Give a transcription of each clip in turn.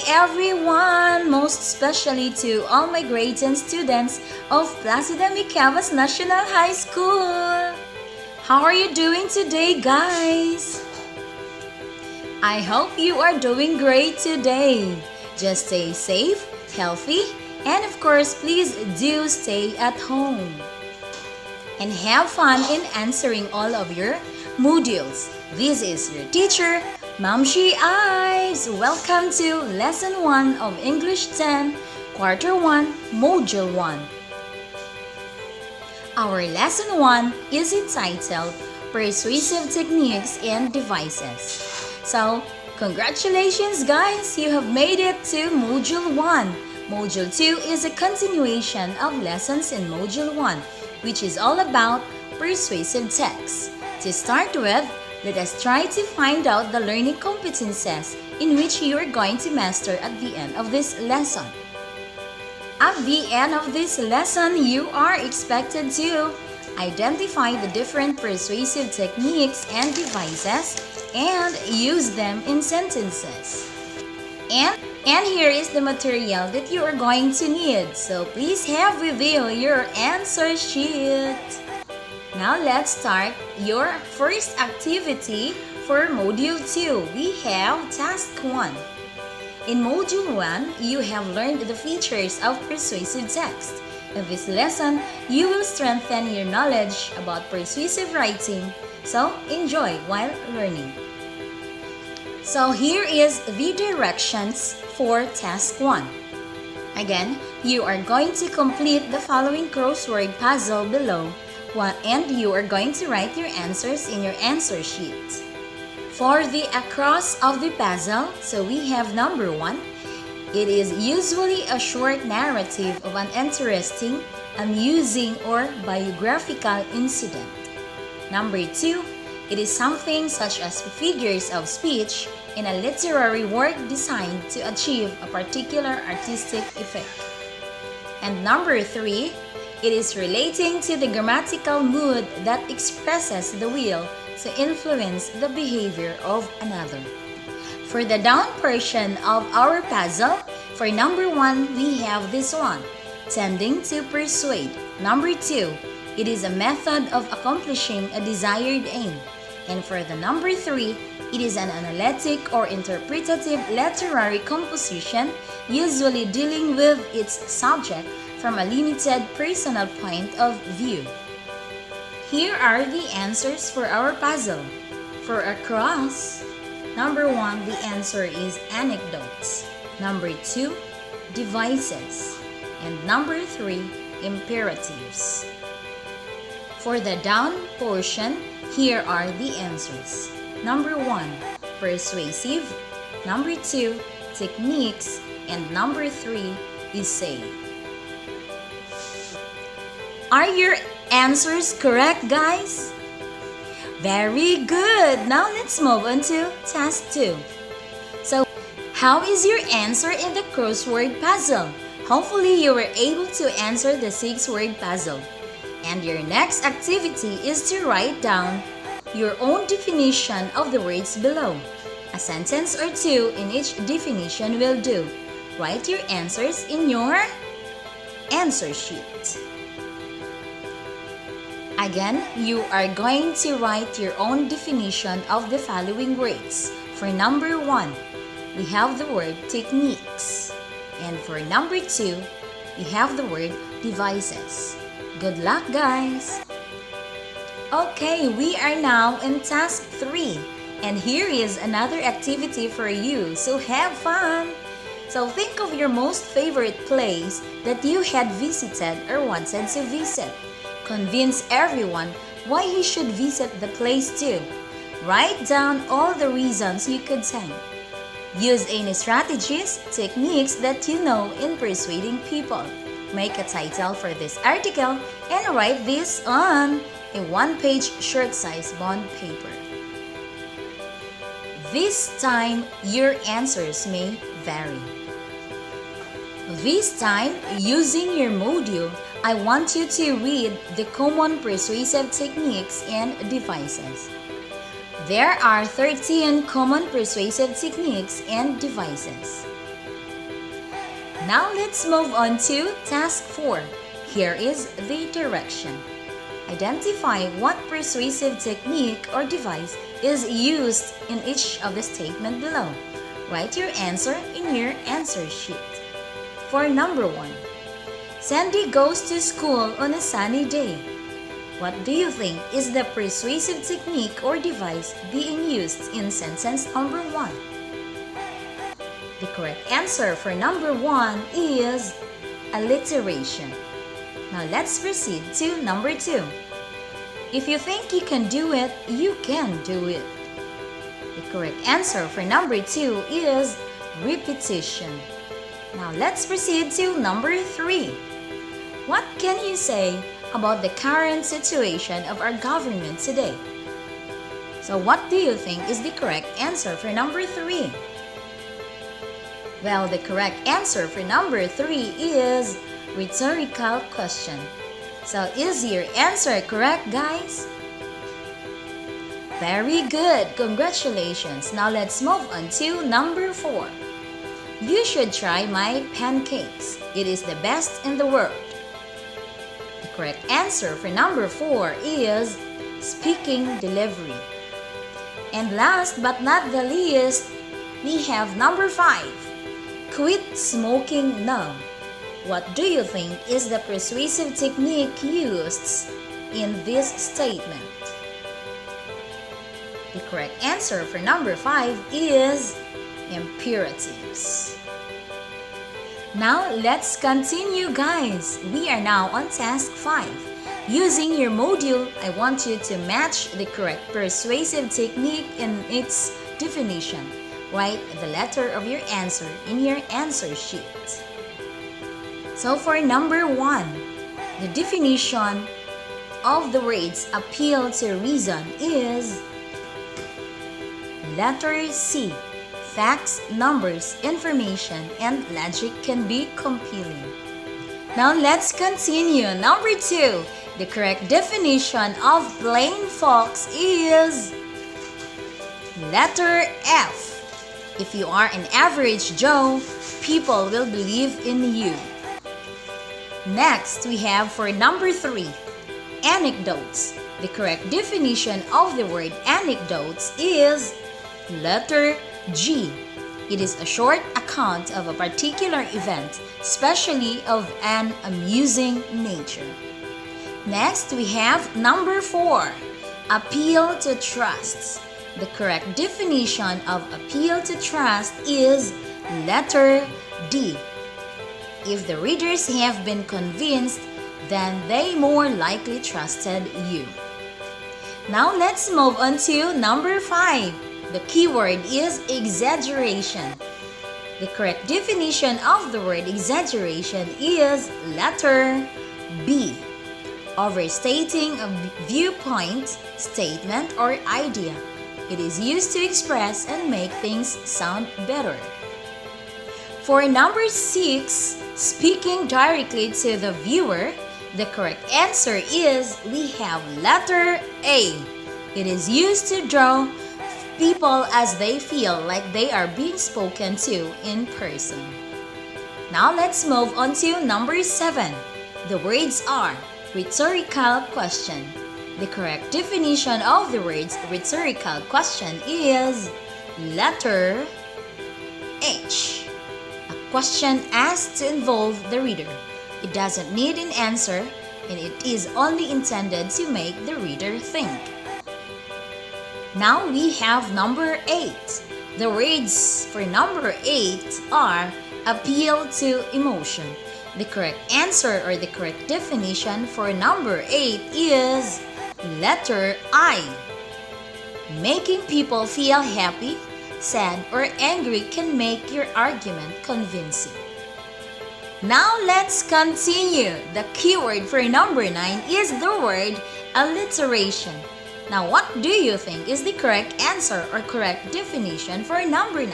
everyone, most especially to all my grade 10 students of Placido Micavas National High School. How are you doing today, guys? I hope you are doing great today. Just stay safe, healthy, and of course, please do stay at home. And have fun in answering all of your modules. This is your teacher, Ma'am She Ives. Welcome to Lesson 1 of English 10, Quarter 1, Module 1. Our Lesson 1 is entitled Persuasive Techniques and Devices. So, congratulations guys! You have made it to Module 1. Module 2 is a continuation of lessons in Module 1, which is all about persuasive text. To start with, let us try to find out the learning competences in which you are going to master at the end of this lesson. At the end of this lesson, you are expected to identify the different persuasive techniques and devices and use them in sentences. And here is the material that you are going to need. So please have with you your answer sheet. Now let's start your first activity for Module 2. We have Task 1. In Module 1, you have learned the features of persuasive text. In this lesson, you will strengthen your knowledge about persuasive writing. So enjoy while learning. So here is the directions for Task 1. Again, you are going to complete the following crossword puzzle below, and you are going to write your answers in your answer sheet. For the across of the puzzle, so we have number 1. It is usually a short narrative of an interesting, amusing, or biographical incident. Number 2. It is something such as figures of speech in a literary work designed to achieve a particular artistic effect. And number 3. It is relating to the grammatical mood that expresses the will to influence the behavior of another. For the down portion of our puzzle, for number 1, we have this one, tending to persuade. Number 2, it is a method of accomplishing a desired aim. And for the number 3, it is an analytic or interpretative literary composition, usually dealing with its subject from a limited personal point of view. Here are the answers for our puzzle. For across, number 1, the answer is anecdotes. Number 2, devices. And number 3, imperatives. For the down portion, here are the answers. Number 1, persuasive. Number 2, techniques. And number 3, essay. Are your answers correct, guys? Very good! Now let's move on to Task 2. So, how is your answer in the crossword puzzle? Hopefully, you were able to answer the 6-word puzzle. And your next activity is to write down your own definition of the words below. A sentence or 2 in each definition will do. Write your answers in your answer sheet. Again, you are going to write your own definition of the following words. For number 1, we have the word techniques. And for number 2, we have the word devices. Good luck, guys! Okay, we are now in Task 3. And here is another activity for you, so have fun! So think of your most favorite place that you had visited or wanted to visit. Convince everyone why he should visit the place too. Write down all the reasons you could thank. Use any strategies, techniques that you know in persuading people. Make a title for this article and write this on a 1-page short-size bond paper. This time, your answers may vary. This time, using your module, I want you to read the common persuasive techniques and devices. There are 13 common persuasive techniques and devices. Now let's move on to task 4. Here is the direction. Identify what persuasive technique or device is used in each of the statement below. Write your answer in your answer sheet. For number 1, Sandy goes to school on a sunny day. What do you think is the persuasive technique or device being used in sentence number 1? The correct answer for number 1 is alliteration. Now let's proceed to number 2. If you think you can do it, you can do it. The correct answer for number 2 is repetition. Now let's proceed to number 3. What can you say about the current situation of our government today? So what do you think is the correct answer for number 3? Well, the correct answer for number 3 is rhetorical question. So is your answer correct, guys? Very good. Congratulations. Now let's move on to number 4. You should try my pancakes. It is the best in the world. The correct answer for number 4 is speaking delivery. And last but not the least, we have number 5. Quit smoking now. What do you think is the persuasive technique used in this statement? The correct answer for number 5 is imperatives. Now let's continue, guys. We are now on task 5. Using your module, I want you to match the correct persuasive technique in its definition. Write the letter of your answer in your answer sheet. So for number 1, the definition of the words appeal to reason is letter C. Facts, numbers, information, and logic can be compelling. Now let's continue. Number 2, the correct definition of plain folks is letter F. If you are an average Joe, people will believe in you. Next, we have for number 3, anecdotes. The correct definition of the word anecdotes is letter G. It is a short account of a particular event, especially of an amusing nature. Next, we have number 4, appeal to trust. The correct definition of appeal to trust is letter D. If the readers have been convinced, then they more likely trusted you. Now let's move on to number 5. The keyword is exaggeration. The correct definition of the word exaggeration is letter B. Overstating a viewpoint, statement, or idea. It is used to express and make things sound better. For number 6, speaking directly to the viewer, the correct answer is we have letter A. It is used to draw people as they feel like they are being spoken to in person. Now let's move on to number 7. The words are rhetorical question. The correct definition of the words rhetorical question is letter H. A question asked to involve the reader. It doesn't need an answer, and it is only intended to make the reader think. Now we have number 8. The words for number 8 are appeal to emotion. The correct answer or the correct definition for number 8 is letter I. Making people feel happy, sad, or angry can make your argument convincing. Now let's continue. The keyword for number 9 is the word alliteration. Now what do you think is the correct answer or correct definition for number 9?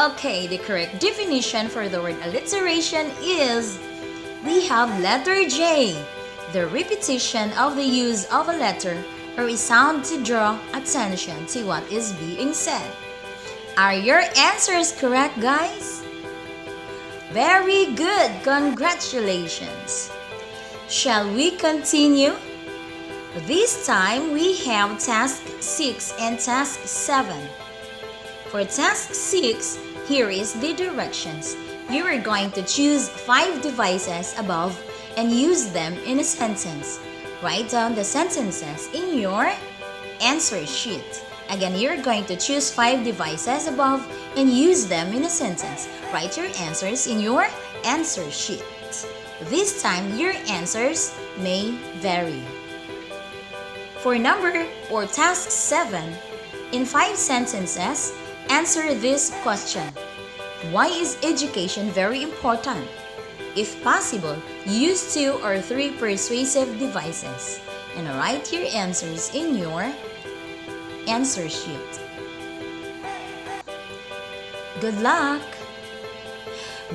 Okay, the correct definition for the word alliteration is we have letter J. The repetition of the use of a letter or a sound to draw attention to what is being said. Are your answers correct, guys? Very good. Congratulations. Shall we continue? This time we have task 6 and task 7. For task 6, here is the directions. You are going to choose 5 devices above and use them in a sentence. Write down the sentences in your answer sheet. Again, you're going to choose 5 devices above and use them in a sentence. Write your answers in your answer sheet. This time, your answers may vary. For number or task 7, in 5 sentences, answer this question. Why is education very important? If possible, use 2 or 3 persuasive devices and write your answers in your answer sheet. Good luck!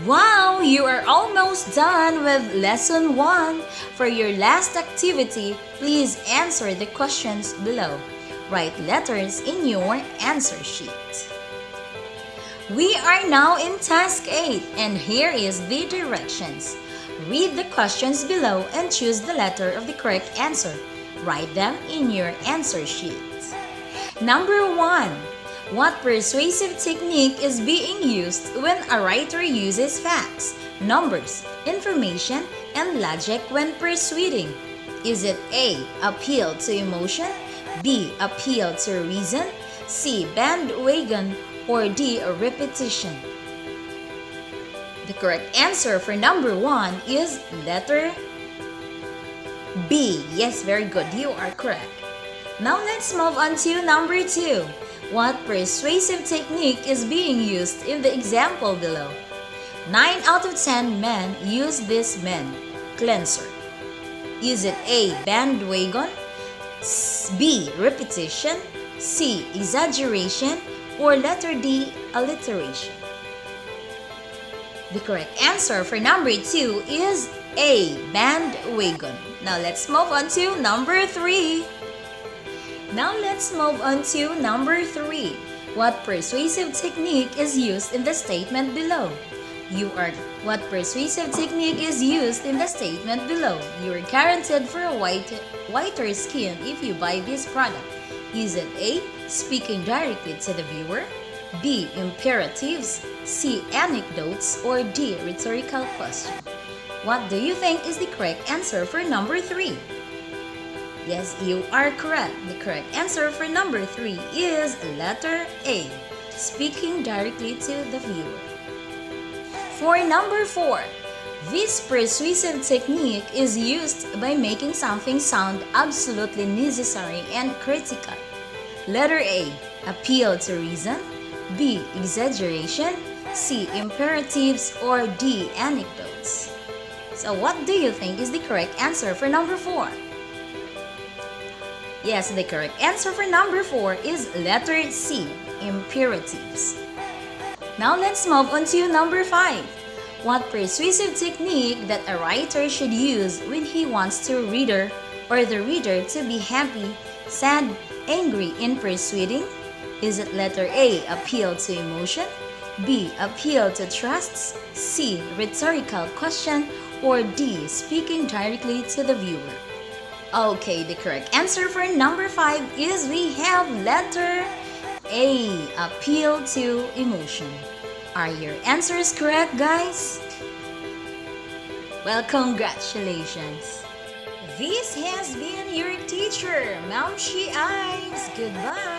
Wow, you are almost done with lesson 1. For your last activity, please answer the questions below. Write letters in your answer sheet. We are now in task 8 and here is the directions. Read the questions below and choose the letter of the correct answer. Write them in your answer sheet. Number 1. What persuasive technique is being used when a writer uses facts, numbers, information, and logic when persuading? Is it A. Appeal to emotion, B. Appeal to reason, C. Bandwagon, or D. A repetition? The correct answer for number 1 is letter B. Yes, very good. You are correct. Now let's move on to number 2. What persuasive technique is being used in the example below? 9 out of 10 men use this men cleanser. Is it A. Bandwagon, B. Repetition, C. Exaggeration, or letter D. Alliteration? The correct answer for number 2 is A. Bandwagon. Now let's move on to number 3. What persuasive technique is used in the statement below? What persuasive technique is used in the statement below? You are guaranteed for a whiter skin if you buy this product. Is it A. Speaking directly to the viewer, B. Imperatives, C. Anecdotes, or D. Rhetorical question? What do you think is the correct answer for number 3? Yes, you are correct. The correct answer for number 3 is letter A. Speaking directly to the viewer. For number 4, this persuasive technique is used by making something sound absolutely necessary and critical. Letter A. Appeal to reason, B. Exaggeration, C. Imperatives, or D. Anecdotes? So what do you think is the correct answer for number 4? Yes, the correct answer for number 4 is letter C. Imperatives. Now let's move on to number 5. What persuasive technique that a writer should use when he wants the reader to be happy, sad, angry in persuading? Is it letter A. Appeal to emotion, B. Appeal to trusts, C. Rhetorical question, or D. Speaking directly to the viewer? Okay, the correct answer for number 5 is we have letter A. Appeal to emotion. Are your answers correct, guys? Well, congratulations. This has been your teacher, Ma'am She Ives. Goodbye.